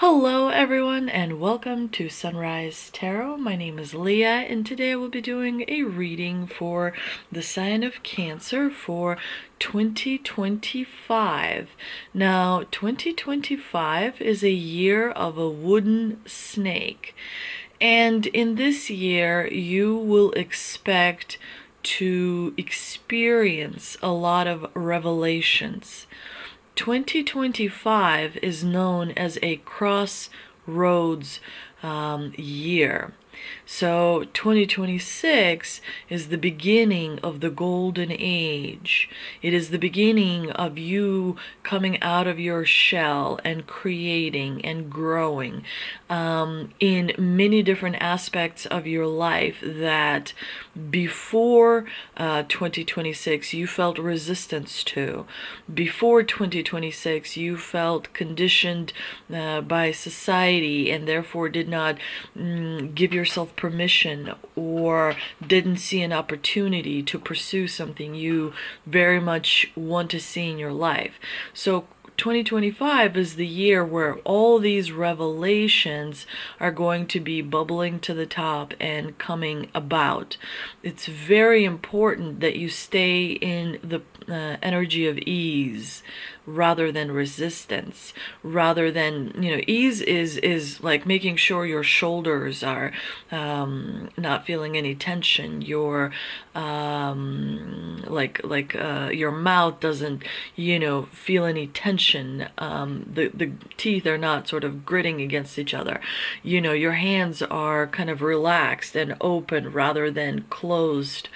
Hello everyone and welcome to Sunrise Tarot. My name is Leah and today I will be doing a reading for the sign of Cancer for 2025. Now, 2025 is a year of a wooden snake. And in this year, you will expect to experience a lot of revelations. 2025 is known as a crossroads year. So 2026 is the beginning of the golden age. It is the beginning of you coming out of your shell and creating and growing in many different aspects of your life that before 2026 you felt resistance to. Before 2026 you felt conditioned by society and therefore did not give yourself permission or didn't see an opportunity to pursue something you very much want to see in your life. So 2025 is the year where all these revelations are going to be bubbling to the top and coming about. It's very important that you stay in the energy of ease rather than resistance, rather than, ease is like making sure your shoulders are not feeling any tension, your your mouth doesn't feel any tension, the teeth are not sort of gritting against each other, your hands are kind of relaxed and open rather than closed.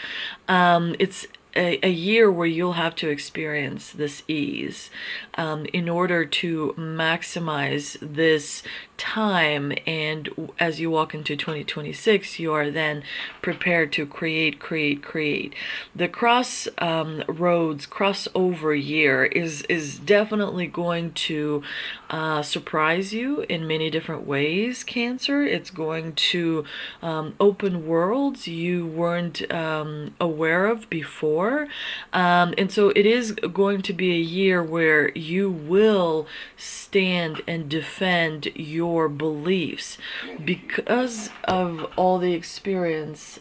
It's a year where you'll have to experience this ease in order to maximize this time, and as you walk into 2026 you are then prepared to create. The crossover year is definitely going to surprise you in many different ways, Cancer. It's going to open worlds you weren't aware of before, and so it is going to be a year where you will stand and defend your beliefs because of all the experience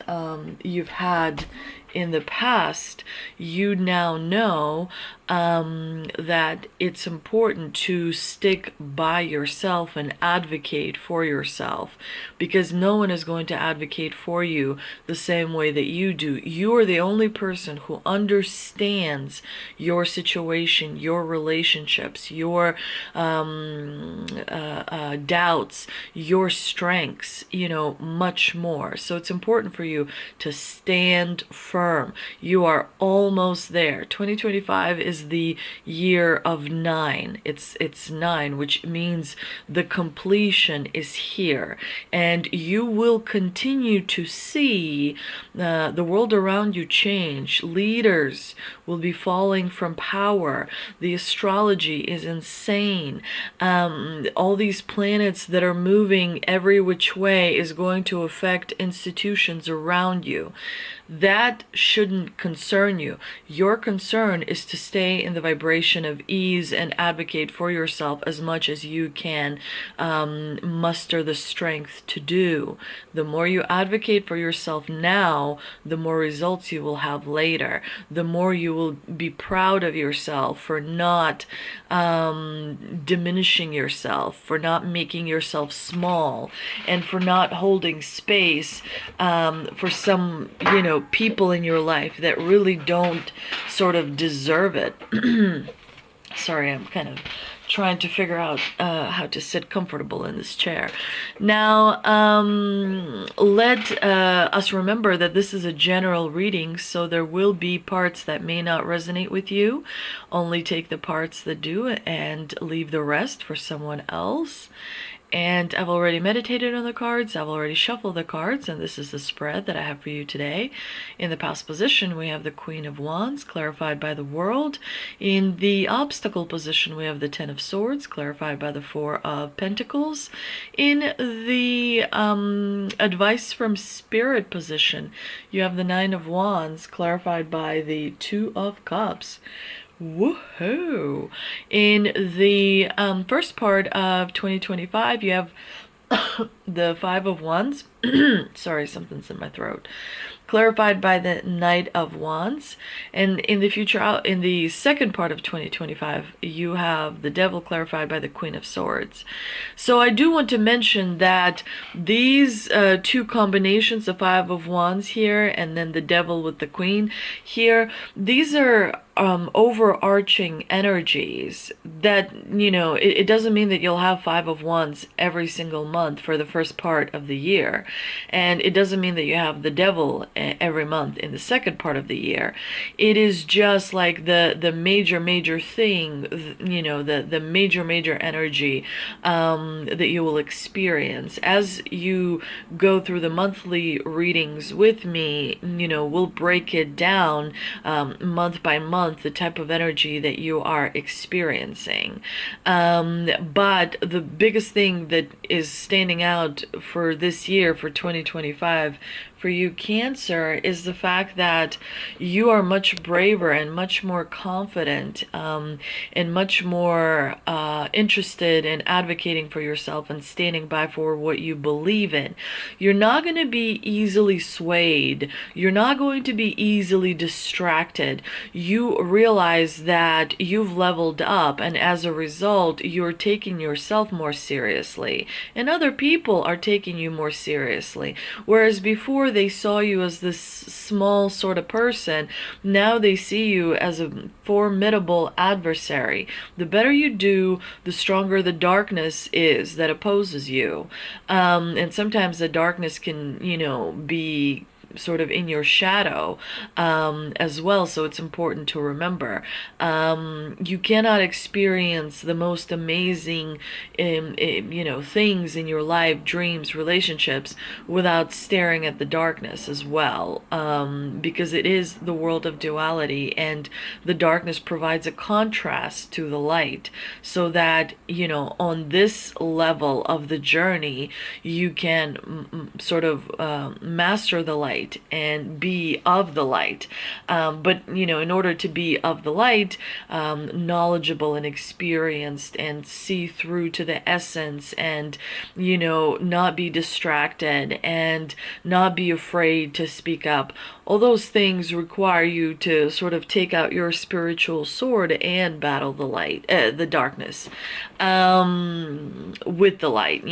you've had in the past. You now know that it's important to stick by yourself and advocate for yourself, because no one is going to advocate for you the same way that you do. You are the only person who understands your situation, your relationships, your doubts, your strengths, much more. So it's important for you to stand firm. You are almost there. 2025 is the year of 9. It's 9, which means the completion is here, and you will continue to see the world around you change. Leaders will be falling from power. The astrology is insane. All these planets that are moving every which way is going to affect institutions around you. That shouldn't concern you. Your concern is to stay in the vibration of ease and advocate for yourself as much as you can muster the strength to do. The more you advocate for yourself now, the more results you will have later. The more you will be proud of yourself for not diminishing yourself, for not making yourself small, and for not holding space for some, people in your life that really don't sort of deserve it. Sorry, I'm kind of trying to figure out how to sit comfortable in this chair. Now, let us remember that this is a general reading, so there will be parts that may not resonate with you. Only take the parts that do and leave the rest for someone else. And I've already meditated on the cards, I've already shuffled the cards, and this is the spread that I have for you today. In the past position, we have the Queen of Wands, clarified by the World. In the obstacle position, we have the Ten of Swords, clarified by the Four of Pentacles. In the advice from Spirit position, you have the Nine of Wands, clarified by the Two of Cups. Woohoo! In the first part of 2025, you have the Five of Wands. Sorry, something's in my throat. Clarified by the Knight of Wands. And in the future, in the second part of 2025, you have the Devil clarified by the Queen of Swords. So I do want to mention that these two combinations, the Five of Wands here and then the Devil with the Queen here, these are overarching energies that, it doesn't mean that you'll have Five of Wands every single month for the first part of the year. And it doesn't mean that you have the Devil every month in the second part of the year. It is just like the major thing, the major energy that you will experience as you go through the monthly readings with me. We'll break it down month by month, the type of energy that you are experiencing. But the biggest thing that is standing out for this year, for 2025, for you, Cancer, is the fact that you are much braver and much more confident, and much more interested in advocating for yourself and standing by for what you believe in. You're not going to be easily swayed. You're not going to be easily distracted. You realize that you've leveled up, and as a result, you're taking yourself more seriously, and other people are taking you more seriously. Whereas before, they saw you as this small sort of person, now they see you as a formidable adversary. The better you do, the stronger the darkness is that opposes you. And sometimes the darkness can, be sort of in your shadow as well, so it's important to remember. You cannot experience the most amazing things in your life, dreams, relationships, without staring at the darkness as well, because it is the world of duality, and the darkness provides a contrast to the light, so that on this level of the journey you can sort of master the light and be of the light. But in order to be of the light, knowledgeable and experienced, and see through to the essence, and not be distracted, and not be afraid to speak up, all those things require you to sort of take out your spiritual sword and battle the light, the darkness, with the light,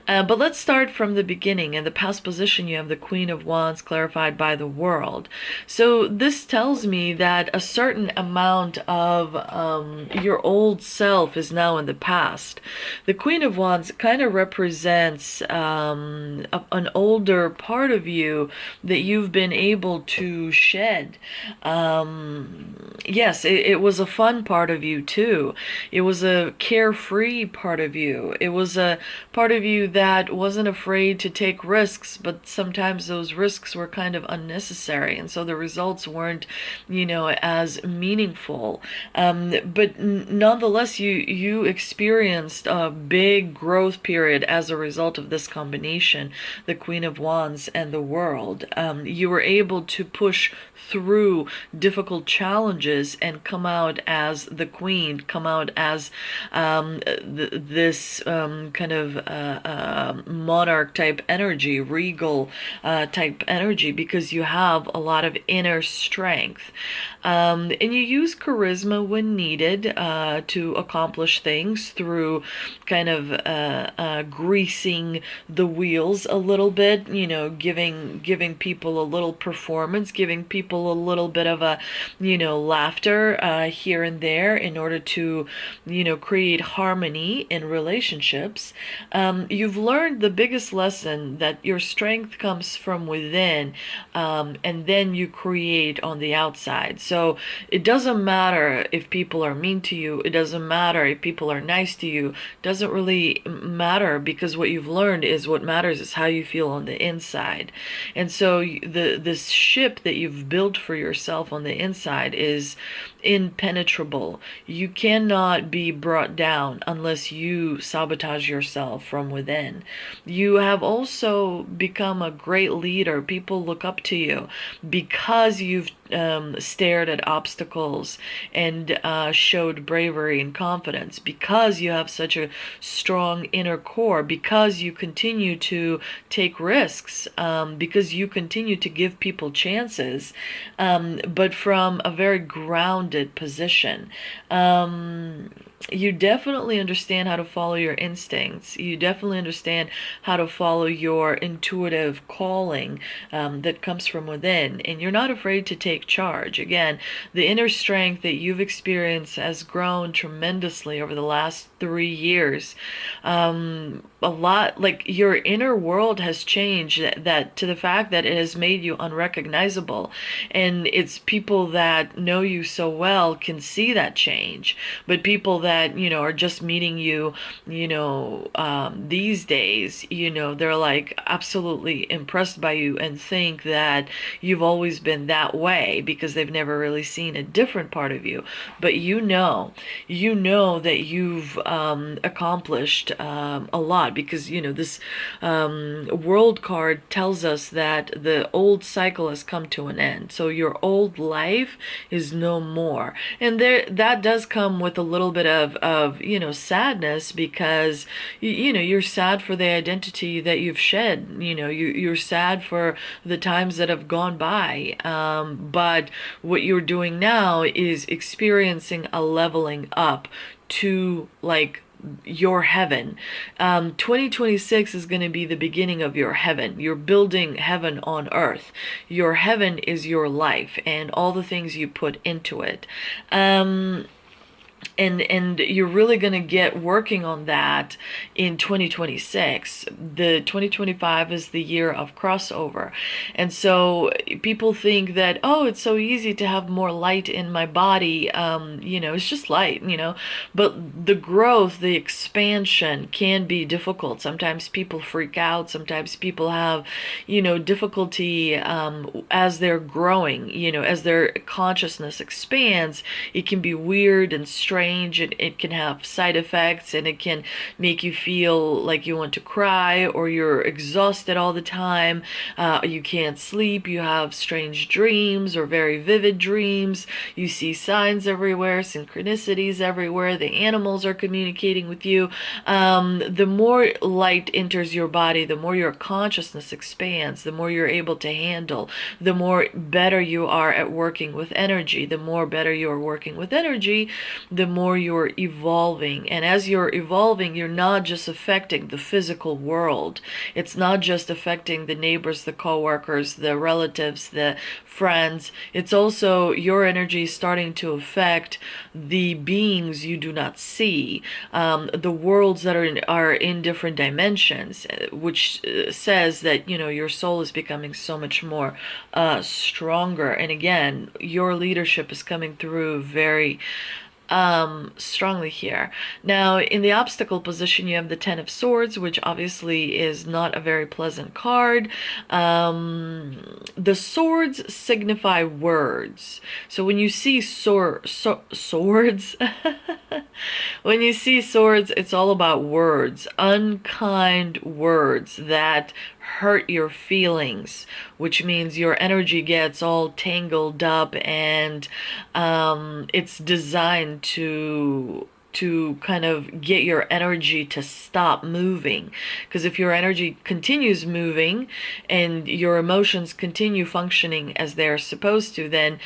but let's start from the beginning. In the past position, you have the Queen of Wands clarified by the World. So this tells me that a certain amount of your old self is now in the past. The Queen of Wands kind of represents an older part of you that you've been able to shed. Yes, it was a fun part of you too. It was a carefree part of you. It was a part of you that wasn't afraid to take risks, but sometimes those risks were kind of unnecessary, and so the results weren't, as meaningful. But nonetheless, you experienced a big growth period as a result of this combination, the Queen of Wands and the World. You were able to push through difficult challenges and come out as the queen, come out as this kind of monarch type energy, regal type energy, because you have a lot of inner strength. And you use charisma when needed to accomplish things through kind of greasing the wheels a little bit, giving people a little performance, giving people a little bit of a, laughter here and there in order to, create harmony in relationships. You've learned the biggest lesson, that your strength comes from within, and then you create on the outside. So it doesn't matter if people are mean to you. It doesn't matter if people are nice to you. It doesn't really matter, because what you've learned is what matters is how you feel on the inside. And so this ship that you've built for yourself on the inside is impenetrable. You cannot be brought down unless you sabotage yourself from within. You have also become a great leader. People look up to you because you've stared at obstacles and showed bravery and confidence, because you have such a strong inner core, because you continue to take risks, because you continue to give people chances, but from a very grounded position. You definitely understand how to follow your instincts. You definitely understand how to follow your intuitive calling, that comes from within. And you're not afraid to take charge. Again, the inner strength that you've experienced has grown tremendously over the last 3 years. A lot, like your inner world has changed, that to the fact that it has made you unrecognizable. And it's people that know you so well can see that change. But people that, are just meeting you, these days, they're like absolutely impressed by you and think that you've always been that way, because they've never really seen a different part of you. But that you've accomplished a lot, because this world card tells us that the old cycle has come to an end. So your old life is no more. And that does come with a little bit of sadness, because you're sad for the identity that you've shed. You're sad for the times that have gone by. But what you're doing now is experiencing a leveling up to, like, your heaven. 2026 is going to be the beginning of your heaven. You're building heaven on earth. Your heaven is your life and all the things you put into it. And you're really going to get working on that in 2026. The 2025 is the year of crossover. And so people think that, oh, it's so easy to have more light in my body. It's just light, but the growth, the expansion can be difficult. Sometimes people freak out. Sometimes people have, difficulty as they're growing, as their consciousness expands. It can be weird and strange. It can have side effects, and it can make you feel like you want to cry, or you're exhausted all the time. You can't sleep. You have strange dreams or very vivid dreams. You see signs everywhere, synchronicities everywhere. The animals are communicating with you. The more light enters your body, the more your consciousness expands, the more you're able to handle, the more better you are at working with energy. The more better you're working with energy, the more you're evolving. And as you're evolving, you're not just affecting the physical world. It's not just affecting the neighbors, the coworkers, the relatives, the friends. It's also your energy starting to affect the beings you do not see, the worlds that are in different dimensions, which says that your soul is becoming so much more stronger. And again, your leadership is coming through very strongly here. Now, in the obstacle position, you have the Ten of Swords, which obviously is not a very pleasant card. The swords signify words. So when you see swords, when you see swords, it's all about words, unkind words that hurt your feelings, which means your energy gets all tangled up, and it's designed to kind of get your energy to stop moving. Because if your energy continues moving and your emotions continue functioning as they're supposed to, then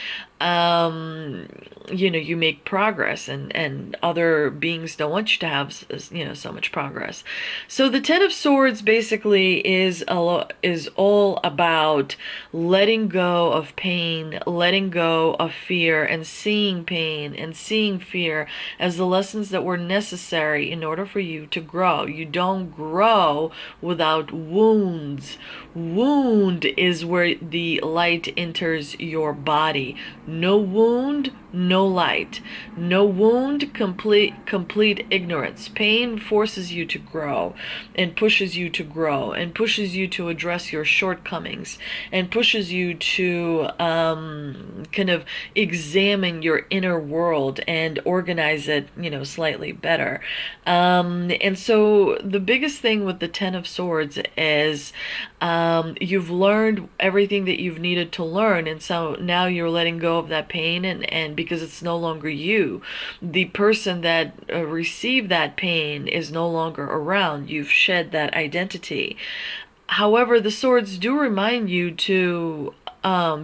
you make progress, and other beings don't want you to have so much progress. So the Ten of Swords basically is all about letting go of pain, letting go of fear, and seeing pain and seeing fear as the lessons that were necessary in order for you to grow. You don't grow without wounds. Wound is where the light enters your body. No wound, no light. No wound, complete ignorance. Pain forces you to grow and pushes you to grow and pushes you to address your shortcomings and pushes you to kind of examine your inner world and organize it, slightly better. And so the biggest thing with the Ten of Swords is you've learned everything that you've needed to learn, and so now you're letting go of that pain, and because it's no longer you, the person that received that pain is no longer around. You've shed that identity. However, the swords do remind you to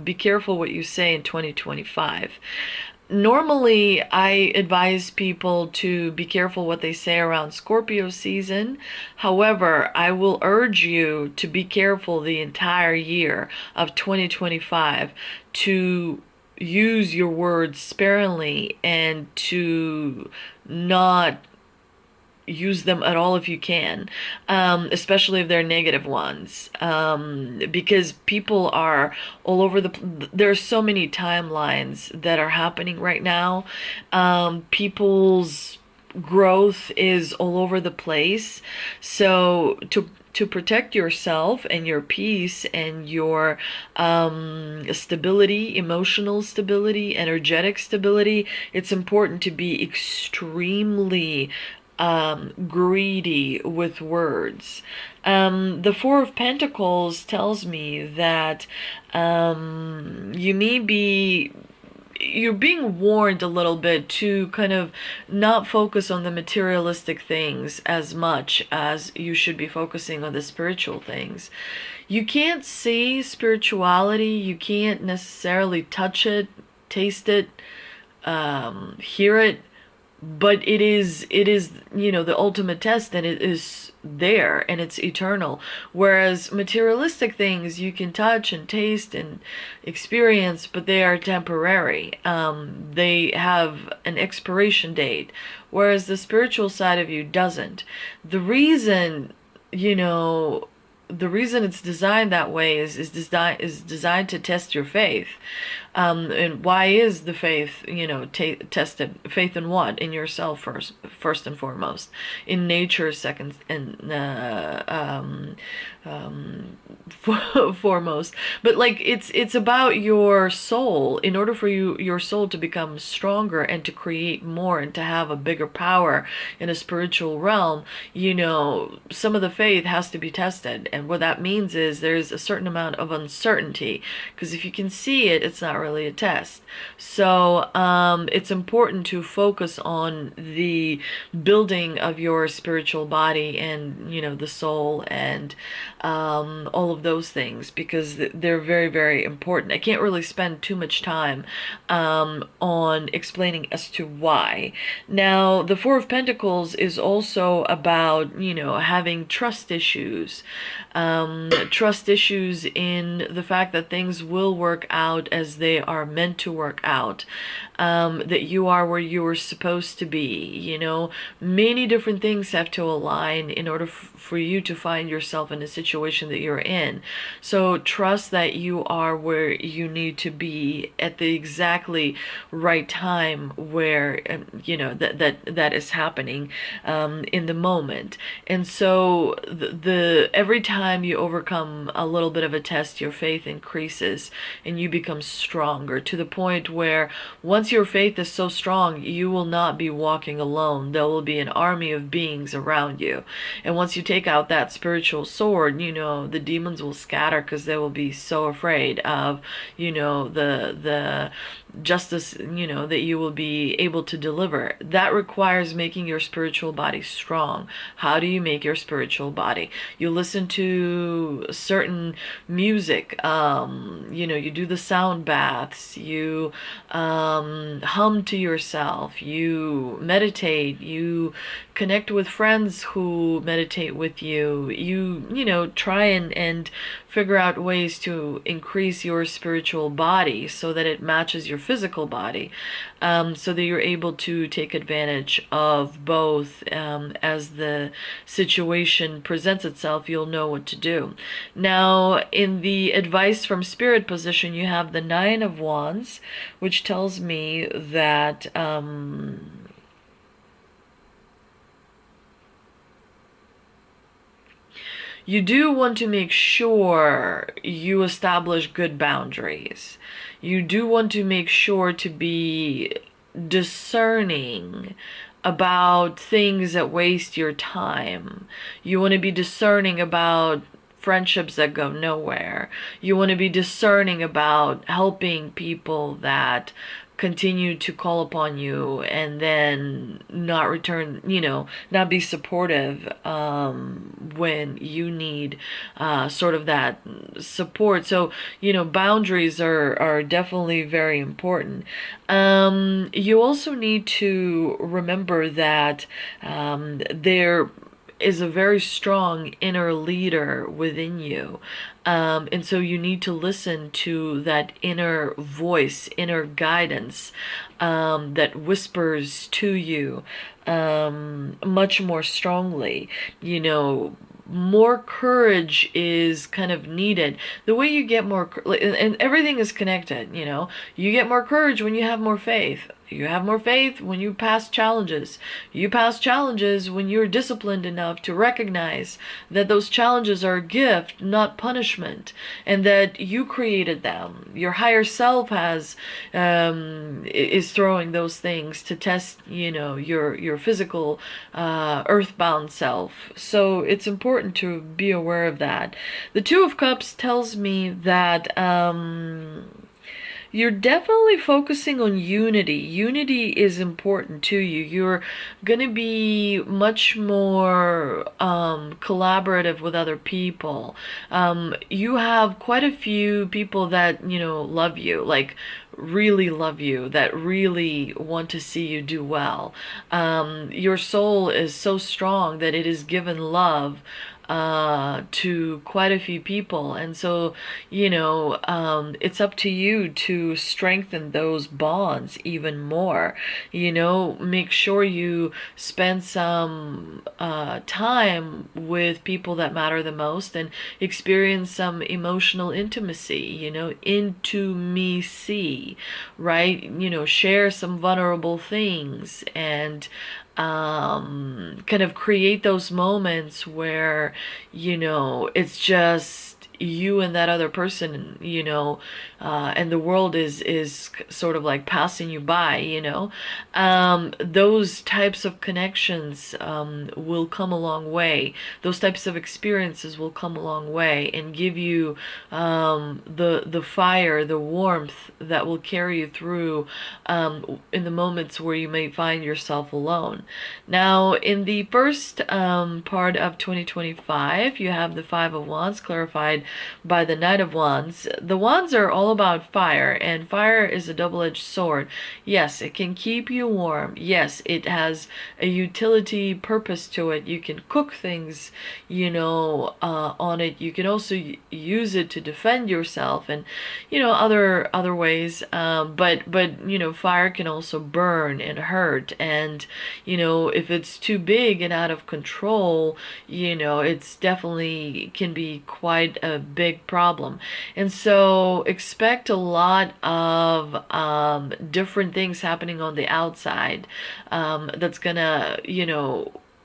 be careful what you say in 2025. Normally, I advise people to be careful what they say around Scorpio season. However, I will urge you to be careful the entire year of 2025, to use your words sparingly and to not use them at all if you can, especially if they're negative ones, because people are all over there's so many timelines that are happening right now. People's growth is all over the place, so to protect yourself and your peace and your stability, emotional stability, energetic stability, it's important to be extremely greedy with words. The Four of Pentacles tells me that you may be you're being warned a little bit to kind of not focus on the materialistic things as much as you should be focusing on the spiritual things. You can't see spirituality, you can't necessarily touch it, taste it, hear it, but it is the ultimate test, and it is there and it's eternal. Whereas materialistic things you can touch and taste and experience, but they are temporary. They have an expiration date, whereas the spiritual side of you doesn't. The reason you know the reason it's designed that way is designed to test your faith. And why is the faith, tested? Faith in what? In yourself first and foremost. In nature second, and foremost. But like it's about your soul. In order for your soul to become stronger and to create more and to have a bigger power in a spiritual realm, some of the faith has to be tested. And what that means is there's a certain amount of uncertainty, because if you can see it, it's not really a test. So it's important to focus on the building of your spiritual body and the soul and all of those things, because they're very, very important. I can't really spend too much time on explaining as to why. Now, the Four of Pentacles is also about having trust issues. Trust issues in the fact that things will work out as they are meant to work out, that you are where you were supposed to be. Many different things have to align in order for you to find yourself in a situation that you're in. So trust that you are where you need to be at the exactly right time, where that is happening in the moment. And so the every time you overcome a little bit of a test, your faith increases and you become stronger, to the point where once your faith is so strong, you will not be walking alone. There will be an army of beings around you. And once you take out that spiritual sword, the demons will scatter, because they will be so afraid of the justice that you will be able to deliver. That requires making your spiritual body strong. How do you make your spiritual body? You listen to certain music, you do the sound baths, you hum to yourself, you meditate, you connect with friends who meditate with you, you try and figure out ways to increase your spiritual body so that it matches your physical body, so that you're able to take advantage of both. As the situation presents itself, you'll know what to do. Now, in the advice from Spirit position, you have the Nine of Wands, which tells me that you do want to make sure you establish good boundaries. You do want to make sure to be discerning about things that waste your time. You want to be discerning about friendships that go nowhere. You want to be discerning about helping people that continue to call upon you and then not return, not be supportive when you need sort of that support. So, boundaries are definitely very important. You also need to remember that there is a very strong inner leader within you. And so you need to listen to that inner voice, inner guidance that whispers to you much more strongly. More courage is kind of needed. The way you get more, and everything is connected, you get more courage when you have more faith. You have more faith when you pass challenges. You pass challenges when you're disciplined enough to recognize that those challenges are a gift, not punishment, and that you created them. Your higher self is throwing those things to test, your physical, earthbound self. So it's important to be aware of that. The Two of Cups tells me that you're definitely focusing on unity. Unity is important to you. You're going to be much more collaborative with other people. You have quite a few people that, love you, like really love you, that really want to see you do well. Your soul is so strong that it is given love to quite a few people. And so, it's up to you to strengthen those bonds even more. Make sure you spend some time with people that matter the most and experience some emotional intimacy, intimacy, right? Share some vulnerable things and kind of create those moments where, it's just you and that other person, and the world is sort of like passing you by, those types of connections will come a long way. Those types of experiences will come a long way and give you the fire, the warmth that will carry you through in the moments where you may find yourself alone. Now, in the first part of 2025, you have the Five of Wands clarified by the Knight of Wands. The Wands are all about fire, and fire is a double-edged sword. Yes, it can keep you warm. Yes, it has a utility purpose to it. You can cook things, on it. You can also use it to defend yourself and, other ways. But fire can also burn and hurt. And, if it's too big and out of control, it's definitely can be quite a big problem. And so expect a lot of different things happening on the outside that's gonna,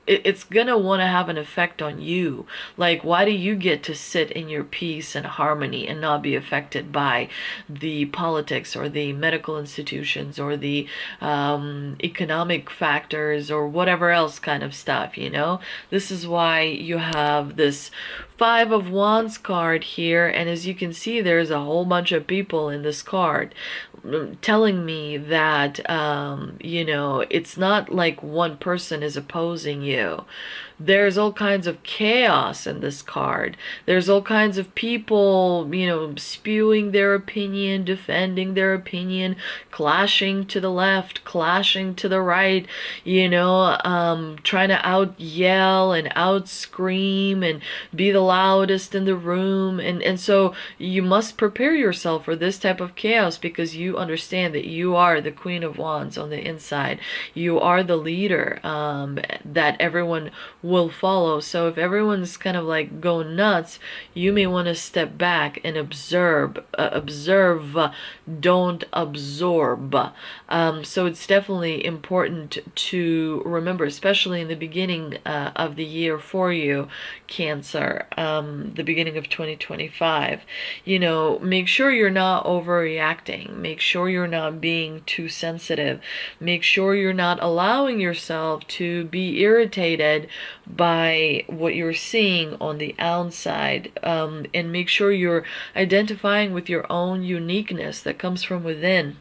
it's gonna want to have an effect on you. Like, why do you get to sit in your peace and harmony and not be affected by the politics or the medical institutions or the economic factors or whatever else kind of stuff, This is why you have this Five of Wands card here, and as you can see, there's a whole bunch of people in this card telling me that, it's not like one person is opposing you. you. There's all kinds of chaos in this card. There's all kinds of people, spewing their opinion, defending their opinion, clashing to the left, clashing to the right, trying to out yell and out scream and be the loudest in the room. And so you must prepare yourself for this type of chaos, because you understand that you are the Queen of Wands on the inside. You are the leader that everyone will follow. So if everyone's kind of like going nuts, you may want to step back and observe. Don't absorb. So it's definitely important to remember, especially in the beginning of the year for you, Cancer, the beginning of 2025. Make sure you're not overreacting. Make sure you're not being too sensitive. Make sure you're not allowing yourself to be irritated by what you're seeing on the outside, and make sure you're identifying with your own uniqueness that comes from within.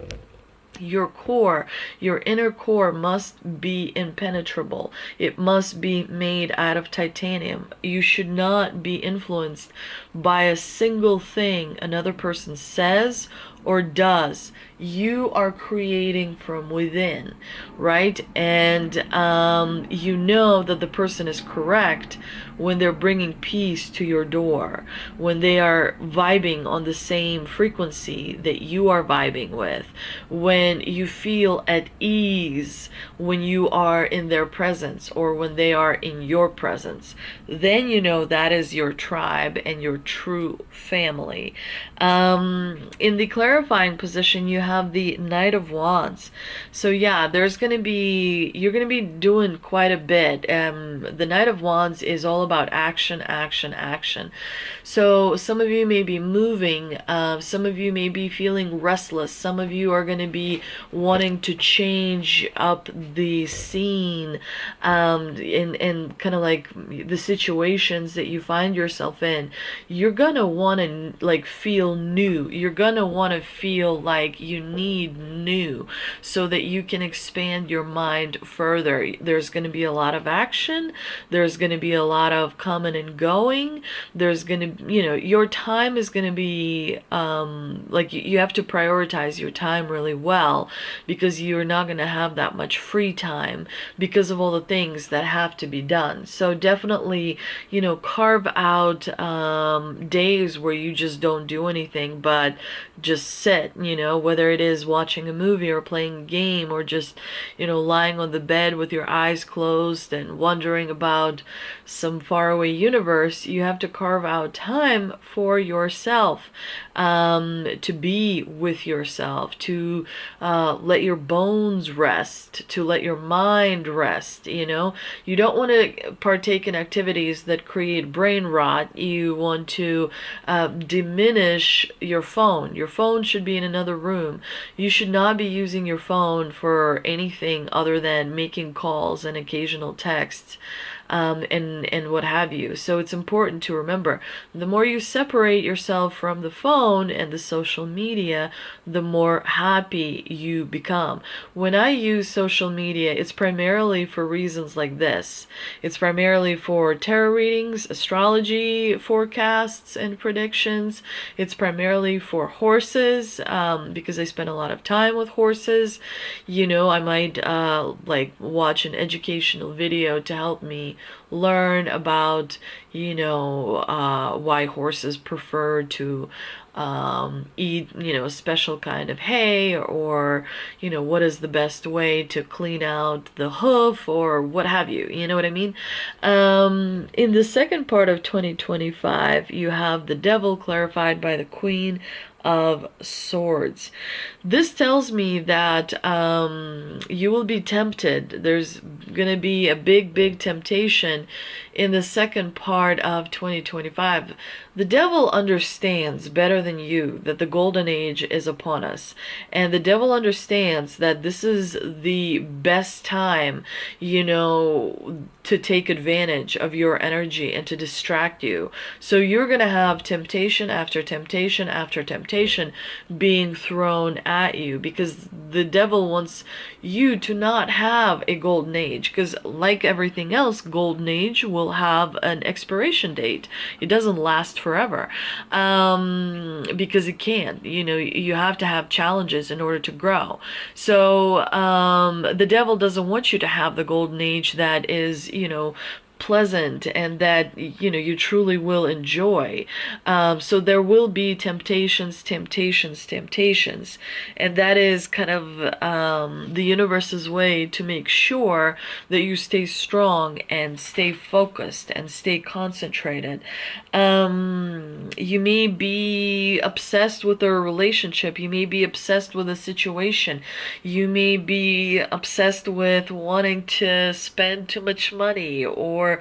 Your core, your inner core must be impenetrable. It must be made out of titanium. You should not be influenced by a single thing another person says or does. You are creating from within, right? And you know that the person is correct when they're bringing peace to your door, when they are vibing on the same frequency that you are vibing with, when you feel at ease when you are in their presence or when they are in your presence. Then you know that is your tribe and your true family. In the clarifying position, you have the Knight of Wands. So yeah, you're going to be doing quite a bit. The Knight of Wands is all about action, action, action. So some of you may be moving, some of you may be feeling restless, some of you are going to be wanting to change up the scene, and kind of like the situations that you find yourself in. You're going to want to like feel new. You're going to want to feel like you need new so that you can expand your mind further. There's going to be a lot of action. There's going to be a lot of coming and going. There's going to, your time is going to be, like you have to prioritize your time really well, because you're not going to have that much free time because of all the things that have to be done. So definitely, carve out days where you just don't do anything but just sit, whether it is watching a movie or playing a game or just, lying on the bed with your eyes closed and wondering about some faraway universe. You have to carve out time for yourself, to be with yourself, to let your bones rest, to let your mind rest. You don't want to partake in activities that create brain rot. You want to diminish your phone. Your phone should be in another room. You should not be using your phone for anything other than making calls and occasional texts, and what have you. So it's important to remember, the more you separate yourself from the phone and the social media, the more happy you become. When I use social media, it's primarily for reasons like this. It's primarily for tarot readings, astrology forecasts and predictions. It's primarily for horses, because I spend a lot of time with horses. I might like watch an educational video to help me learn about, why horses prefer to eat, a special kind of hay, or, what is the best way to clean out the hoof, or what have you. You know what I mean? In the second part of 2025, you have the Devil clarified by the Queen of Swords. This tells me that you will be tempted. There's going to be a big temptation in the second part of 2025, the devil understands better than you that the golden age is upon us. And the devil understands that this is the best time, to take advantage of your energy and to distract you. So you're going to have temptation after temptation after temptation being thrown at you, because the devil wants you to not have a golden age, because like everything else, golden age will have an expiration date. It doesn't last forever, because it can't. You have to have challenges in order to grow. So the devil doesn't want you to have the golden age that is, pleasant and that you truly will enjoy. So there will be temptations, and that is kind of the universe's way to make sure that you stay strong and stay focused and stay concentrated. You may be obsessed with a relationship, you may be obsessed with a situation, you may be obsessed with wanting to spend too much money, or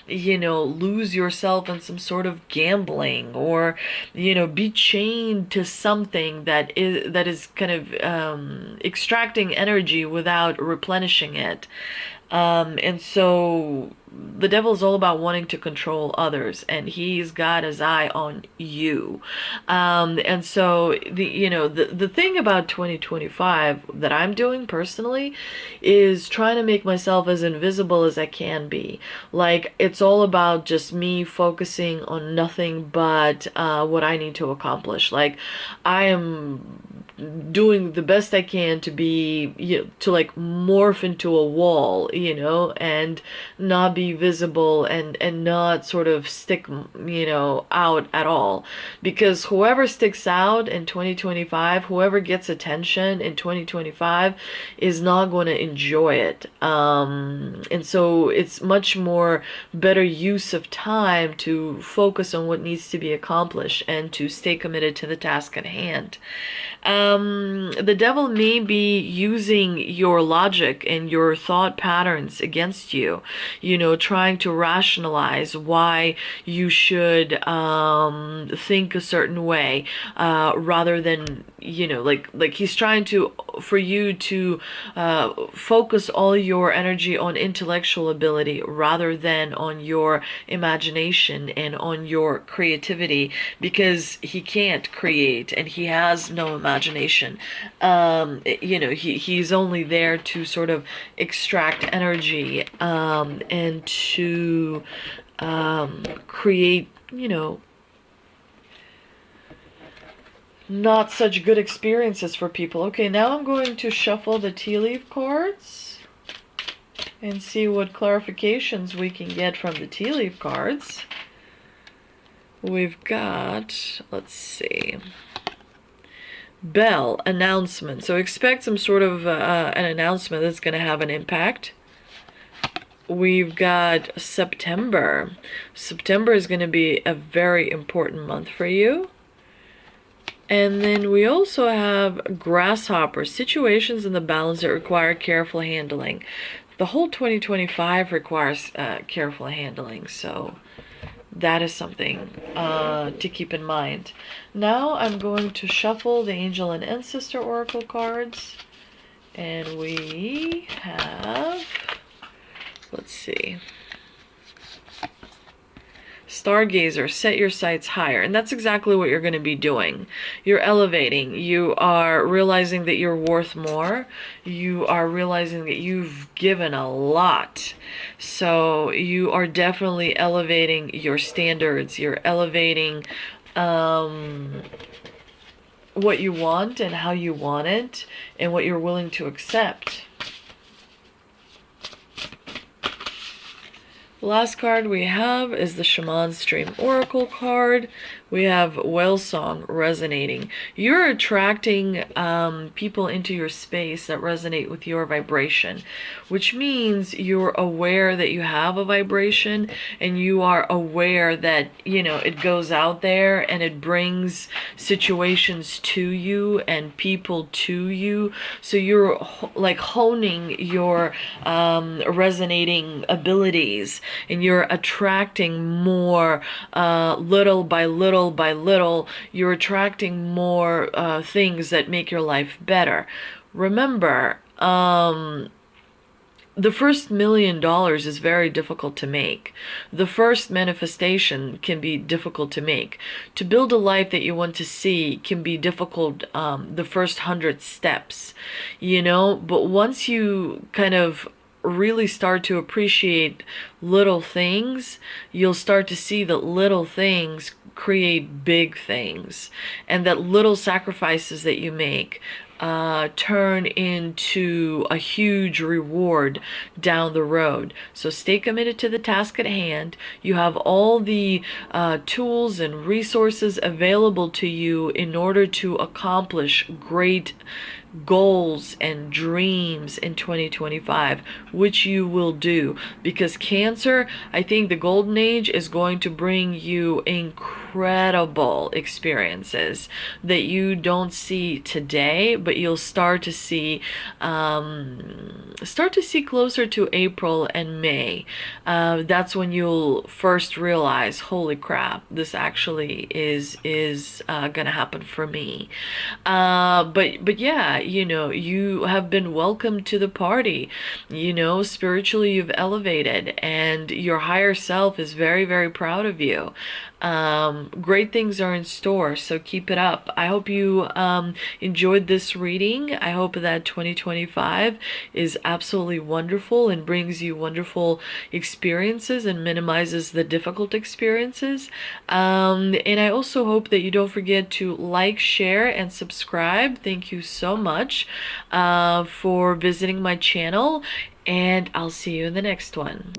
lose yourself in some sort of gambling, or be chained to something that is kind of extracting energy without replenishing it. And so the devil's all about wanting to control others, and he's got his eye on you. And so the thing about 2025 that I'm doing personally is trying to make myself as invisible as I can be. Like, it's all about just me focusing on nothing but what I need to accomplish. Like, I am doing the best I can to be, to like morph into a wall, and not be visible, and not sort of stick, out at all. Because whoever sticks out in 2025, whoever gets attention in 2025 is not going to enjoy it. And so it's much more better use of time to focus on what needs to be accomplished and to stay committed to the task at hand. The devil may be using your logic and your thought patterns against you, trying to rationalize why you should think a certain way, rather than, like he's trying for you to focus all your energy on intellectual ability rather than on your imagination and on your creativity, because he can't create and he has no imagination. He's only there to sort of extract energy, and to create, not such good experiences for people. Okay, now I'm going to shuffle the tea leaf cards and see what clarifications we can get from the tea leaf cards. We've got, let's see, bell, announcement. So expect some sort of an announcement that's going to have an impact. We've got September. September is going to be a very important month for you. And then we also have grasshopper, situations in the balance that require careful handling. The whole 2025 requires careful handling, so that is something to keep in mind. Now I'm going to shuffle the Angel and Ancestor Oracle cards, and we have, let's see, Stargazer, set your sights higher. And that's exactly what you're going to be doing. You're elevating. You are realizing that you're worth more. You are realizing that you've given a lot. So you are definitely elevating your standards. You're elevating what you want and how you want it and what you're willing to accept. The last card we have is the Shaman Stream Oracle card. We have Whale Song, resonating. You're attracting people into your space that resonate with your vibration, which means you're aware that you have a vibration, and you are aware that, it goes out there and it brings situations to you and people to you. So you're like honing your resonating abilities. and you're attracting more, little by little by little, you're attracting more things that make your life better. Remember, the first $1 million is very difficult to make. The first manifestation can be difficult to make. To build a life that you want to see can be difficult, the first 100 steps, but once you kind of really start to appreciate little things, you'll start to see that little things create big things, and that little sacrifices that you make turn into a huge reward down the road. So stay committed to the task at hand. You have all the tools and resources available to you in order to accomplish great goals and dreams in 2025, which you will do. Because Cancer, I think the golden age is going to bring you incredible experiences that you don't see today, but you'll start to see closer to April and May. That's when you'll first realize, holy crap, this actually is gonna happen for me. But yeah, you have been welcomed to the party. Spiritually you've elevated, and your higher self is very, very proud of you. Great things are in store, so keep it up. I hope you enjoyed this reading. I hope that 2025 is absolutely wonderful and brings you wonderful experiences and minimizes the difficult experiences. And I also hope that you don't forget to like, share, and subscribe. Thank you so much for visiting my channel, and I'll see you in the next one.